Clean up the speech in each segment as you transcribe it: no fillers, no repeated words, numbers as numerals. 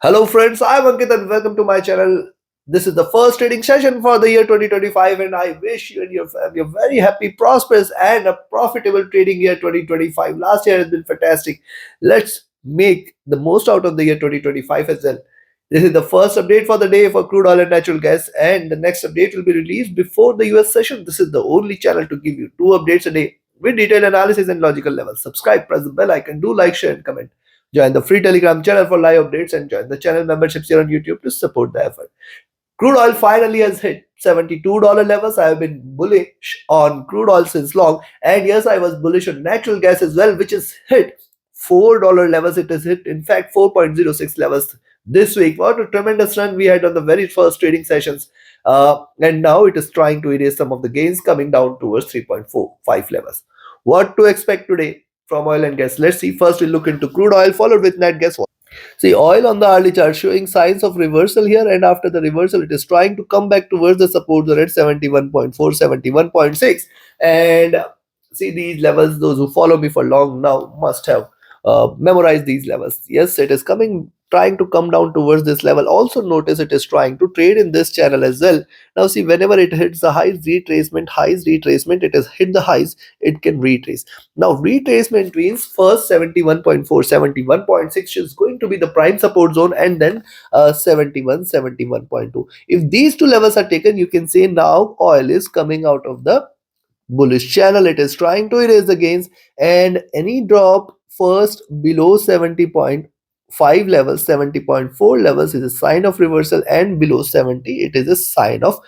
Hello friends, I'm Ankit and welcome to my channel. This is the first trading session for the year 2025 and I wish you and your family a very happy, prosperous and a profitable trading year 2025. Last year has been fantastic. Let's make the most out of the year 2025 as well. This is the first update for the day for crude oil and natural gas and the next update will be released before the US session. This is the only channel to give you two updates a day with detailed analysis and logical levels. Subscribe, press the bell icon, do like, share and comment. Join the free Telegram channel for live updates and join the channel memberships here on YouTube to support the effort. Crude oil finally has hit $72 levels. I have been bullish on crude oil since long. And yes, I was bullish on natural gas as well, which has hit $4 levels. It has hit, in fact, 4.06 levels this week. What a tremendous run we had on the very first trading sessions. And now it is trying to erase some of the gains coming down towards 3.45 levels. What to expect today from oil and gas? Let's see. First, we'll look into crude oil, followed with net gas. See, oil on the hourly chart showing signs of reversal here, and after the reversal, it is trying to come back towards the support zone at 71.4, 71.6. And see these levels, those who follow me for long now must have memorized these levels. Yes, it is coming, trying to come down towards this level. Also, notice it is trying to trade in this channel as well. Now, see, whenever it hits the highs retracement, it has hit the highs, it can retrace. Now, retracement means first 71.4, 71.6 is going to be the prime support zone, and then 71, 71.2. If these two levels are taken, you can say now oil is coming out of the bullish channel. It is trying to erase the gains, and any drop first below 70.5 levels, 70.4 levels is a sign of reversal, and below 70 it is a sign of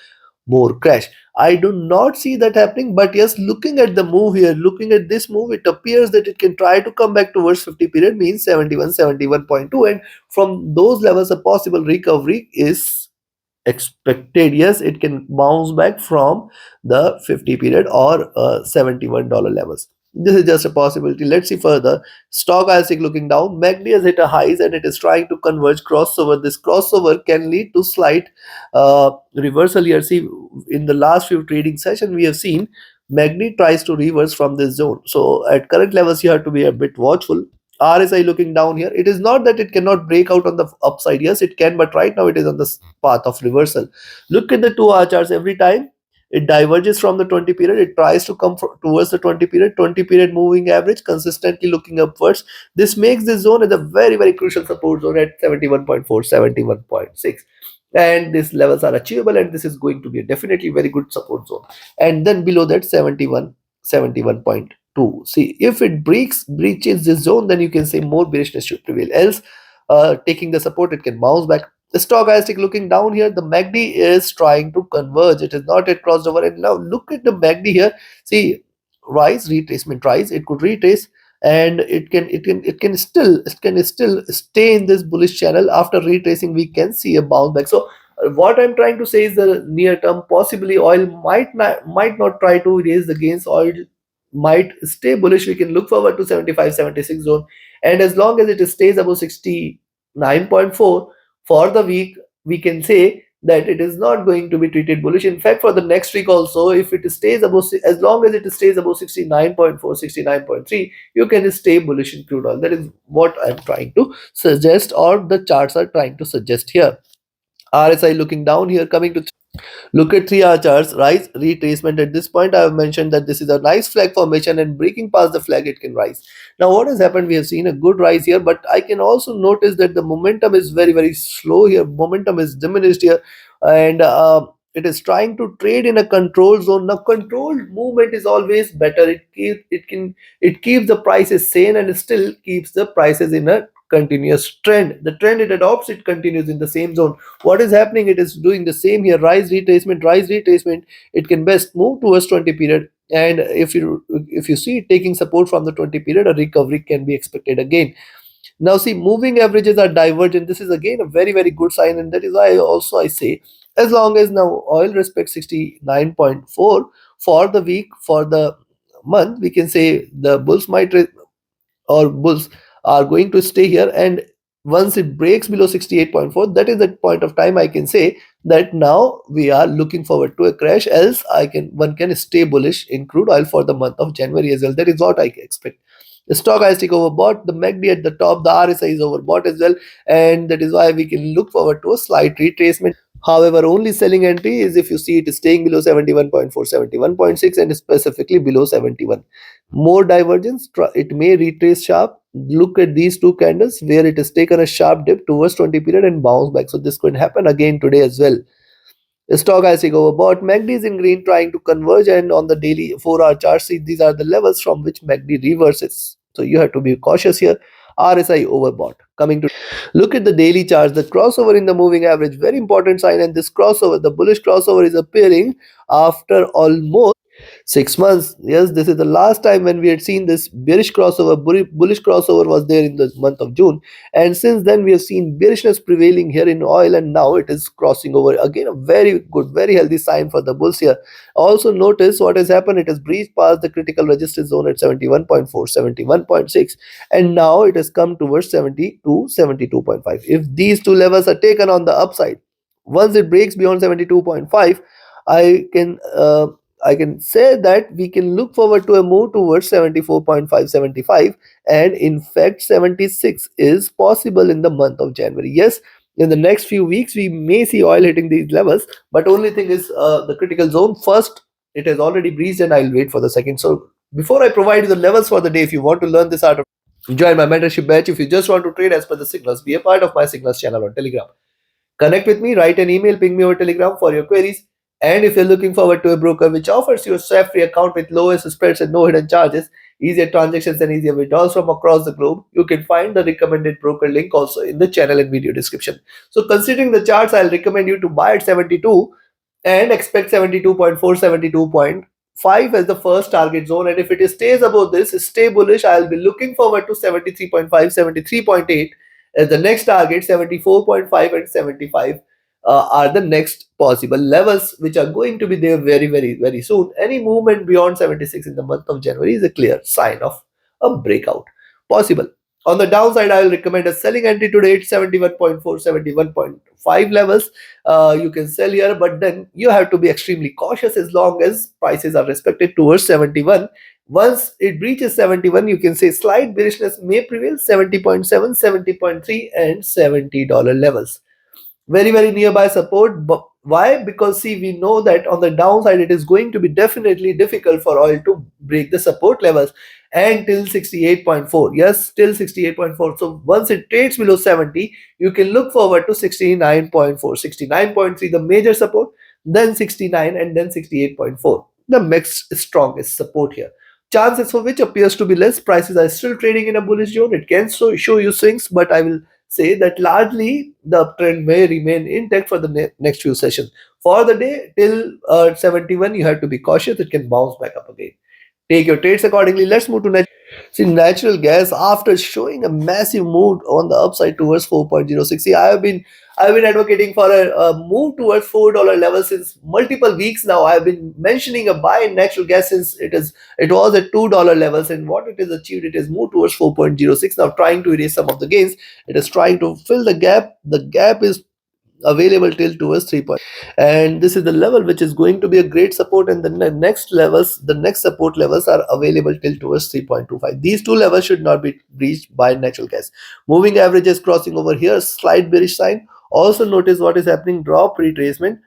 more crash. I do not see that happening, but yes, looking at the move here, looking at this move, it appears that it can try to come back towards 50 period, means 71, 71.2, and from those levels a possible recovery is expected. Yes, it can bounce back from the 50 period or $71 levels. This is just a possibility. Let's see further. Stock IC looking down. MACD has hit a highs and it is trying to converge crossover. This crossover can lead to slight reversal here. See, in the last few trading sessions, we have seen MACD tries to reverse from this zone. So at current levels, you have to be a bit watchful. RSI looking down here. It is not that it cannot break out on the upside. Yes, it can, but right now it is on the path of reversal. Look at the 2 hour charts. Every time it diverges from the 20 period, it tries to come towards the 20 period moving average, consistently looking upwards. This makes this zone as a very, very crucial support zone at 71.4, 71.6. And these levels are achievable, and this is going to be a definitely very good support zone. And then below that 71, 71.2. See, if it breaches this zone, then you can say more bearishness should prevail. Else, taking the support, it can bounce back. The stochastic looking down here, the MACD is trying to converge. It is not yet crossed over. And now look at the MACD here. See, rise, retracement, rise. It could retrace, and it can still stay in this bullish channel. After retracing, we can see a bounce back. So what I'm trying to say is the near term, possibly oil might not try to raise the gains. Oil might stay bullish. We can look forward to 75, 76 zone, and as long as it stays above 69.4 for the week, we can say that it is not going to be treated bullish. In fact, for the next week also, if it stays above, as long as it stays above 69.4, 69.3, you can stay bullish in crude oil. That is what I'm trying to suggest, or the charts are trying to suggest here. RSI looking down here, coming to look at 3 hour charts, rise, retracement. At this point, I have mentioned that this is a nice flag formation, and breaking past the flag, it can rise. Now, what has happened? We have seen a good rise here, but I can also notice that the momentum is very, very slow here. Momentum is diminished here, and it is trying to trade in a control zone. Now, controlled movement is always better. It keeps the prices sane and still keeps the prices in a continuous trend. The trend it adopts, it continues in the same zone. What is happening? It is doing the same here. Rise, retracement, rise, retracement. It can best move towards 20 period, and if you see it taking support from the 20 period, a recovery can be expected again. Now, see, moving averages are divergent. This is again a very, very good sign, and that is why also I say, as long as now oil respects 69.4 for the week, for the month, we can say the bulls or bulls are going to stay here. And once it breaks below 68.4, that is the point of time I can say that now we are looking forward to a crash. Else, one can stay bullish in crude oil for the month of January as well. That is what I expect. Stochastic overbought, the MACD at the top, the RSI is overbought as well, and that is why we can look forward to a slight retracement. However, only selling entry is if you see it is staying below 71.4, 71.6, and specifically below 71. More divergence, it may retrace sharp. Look at these two candles where it has taken a sharp dip towards 20 period and bounce back. So this could happen again today as well. Stochastic overbought, MACD is in green trying to converge, and on the daily 4-hour chart, see these are the levels from which MACD reverses. So you have to be cautious here. RSI overbought. Coming to look at the daily charts, the crossover in the moving average, very important sign, and this crossover, the bullish crossover is appearing after almost 6 months. Yes, this is the last time when we had seen this bearish crossover. Bullish crossover was there in the month of June, and since then we have seen bearishness prevailing here in oil, and now it is crossing over again. A very good, very healthy sign for the bulls here. Also notice what has happened. It has breached past the critical resistance zone at 71.4, 71.6, and now it has come towards 72, 72.5. If these two levels are taken on the upside, once it breaks beyond 72.5, I can I can say that we can look forward to a move towards 74.5, 75, and in fact 76 is possible in the month of January. Yes, in the next few weeks we may see oil hitting these levels, but only thing is the critical zone first, it has already breached, and I'll wait for the second. So before I provide you the levels for the day, if you want to learn this art of, join my mentorship batch. If you just want to trade as per the signals, be a part of my signals channel on Telegram. Connect with me, write an email, ping me over Telegram for your queries. And if you're looking forward to a broker which offers you a stress-free account with lowest spreads and no hidden charges, easier transactions and easier withdrawals from across the globe, you can find the recommended broker link also in the channel and video description. So considering the charts, I'll recommend you to buy at 72 and expect 72.4, 72.5 as the first target zone. And if it stays above this, stay bullish. I'll be looking forward to 73.5, 73.8 as the next target. 74.5 and 75 are the next possible levels which are going to be there very, very, very soon. Any movement beyond 76 in the month of January is a clear sign of a breakout possible. On the downside, I will recommend a selling entry today at 71.4, 71.5 levels. You can sell here, but then you have to be extremely cautious as long as prices are respected towards 71. Once it breaches 71, you can say slight bearishness may prevail. 70.7, 70.3, and $70 levels, very, very nearby support. But why? Because see, we know that on the downside it is going to be definitely difficult for oil to break the support levels until 68.4. Yes, still 68.4. So once it trades below 70, you can look forward to 69.4, 69.3 the major support, then 69, and then 68.4 the next strongest support here. Chances for which appears to be less. Prices are still trading in a bullish zone. It can show you swings, but I will say that largely the uptrend may remain intact for the next few sessions. For the day till 71, you have to be cautious. It can bounce back up again. Take your trades accordingly. Let's move to natural gas after showing a massive move on the upside towards 4.06. See, I've been advocating for a move towards $4 level since multiple weeks now. I've been mentioning a buy in natural gas since it was at $2 levels, and what it has achieved, it has moved towards 4.06 now, trying to erase some of the gains. It is trying to fill the gap. The gap is available till towards 3 point, and this is the level which is going to be a great support, and the next levels, the next support levels are available till towards 3.25. These two levels should not be breached by natural gas. Moving averages crossing over here, slight bearish sign. Also notice what is happening, drop retracement,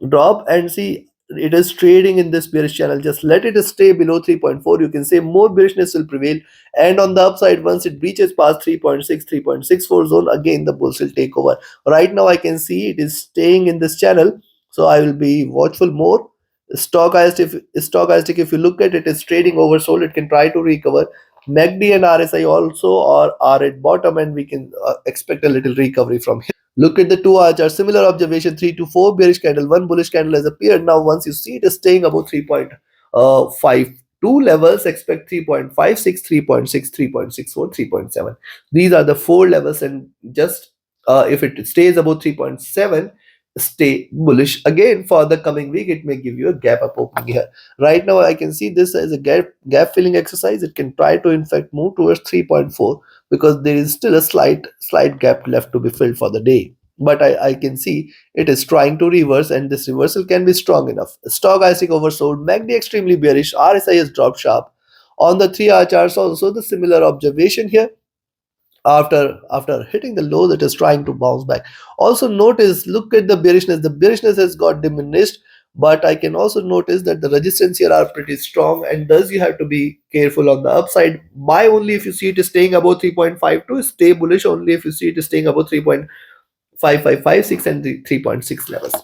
drop, and see it is trading in this bearish channel. Just let it stay below 3.4. You can say more bearishness will prevail, and on the upside, once it breaches past 3.6, 3.64 zone, again the bulls will take over. Right now I can see it is staying in this channel, so I will be watchful more. Stochastic, if you look at it, is trading oversold. It can try to recover. MACD and RSI also are at bottom, and we can expect a little recovery from here. Look at the 2-hour chart. Similar observation. 3 to 4 bearish candle. One bullish candle has appeared. Now, once you see it is staying above 3.52 levels, expect 3.56, 3.6, 3.64, 3.7. These are the four levels, and just if it stays above 3.7, stay bullish again for the coming week. It may give you a gap up opening here. Right now, I can see this as a gap filling exercise. It can try to in fact move towards 3.4 because there is still a slight gap left to be filled for the day. But I can see it is trying to reverse, and this reversal can be strong enough. Stochastic oversold, MACD extremely bearish, RSI has dropped sharp. On the 3 hour charts also the similar observation here. After hitting the low, that is trying to bounce back. Also notice, look at the bearishness has got diminished, but I can also notice that the resistance here are pretty strong, and thus you have to be careful on the upside. Buy only if you see it is staying above 3.52, stay bullish only if you see it is staying above 3.5556 and the 3.6 levels.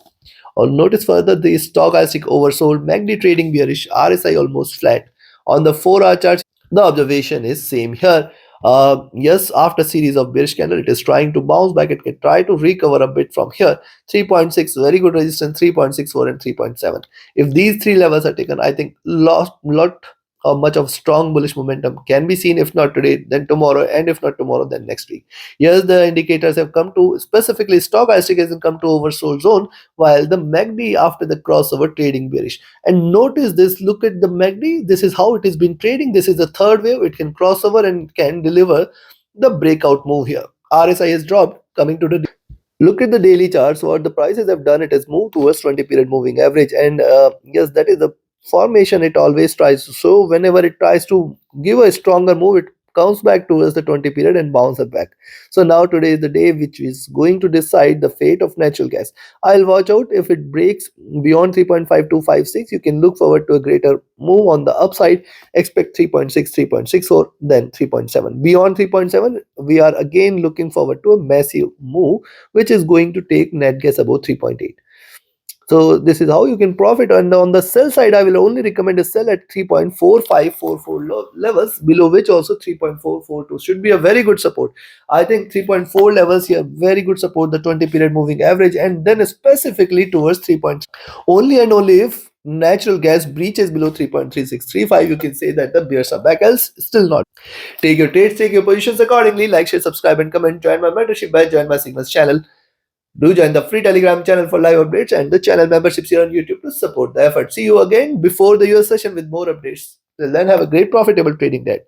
Or notice further the stochastic oversold, MACD trading bearish, RSI almost flat. On the 4-hour chart, the observation is same here. Yes, after series of bearish candle, it is trying to bounce back. It can try to recover a bit from here. 3.6 very good resistance, 3.64 and 3.7. If these three levels are taken, I think lot much of strong bullish momentum can be seen. If not today, then tomorrow, and if not tomorrow, then next week. Yes, the indicators have come to, specifically stochastic hasn't come to oversold zone, while the MACD after the crossover trading bearish. And notice this, look at the MACD. This is how it has been trading. This is the third wave. It can cross over and can deliver the breakout move here. RSI has dropped. Coming to the, look at the daily charts. What the prices have done, it has moved towards 20 period moving average. And yes, that is the formation it always tries to. So whenever it tries to give a stronger move, it comes back towards the 20 period and bounces back. So now today is the day which is going to decide the fate of natural gas. I'll watch out if it breaks beyond 3.5256. You can look forward to a greater move on the upside. Expect 3.6, 3.64, then 3.7. Beyond 3.7, we are again looking forward to a massive move, which is going to take net gas above 3.8. So this is how you can profit. And on the sell side, I will only recommend a sell at 3.4544 levels, below which also 3.442 should be a very good support. I think 3.4 levels here, very good support, the 20 period moving average, and then specifically towards 3. Only and only if natural gas breaches below 3.3635, you can say that the bears are back, else still not. Take your trades, take your positions accordingly. Like, share, subscribe, and comment. Join my mentorship by join my signals channel. Do join the free Telegram channel for live updates and the channel memberships here on YouTube to support the effort. See you again before the US session with more updates. Till then, have a great profitable trading day.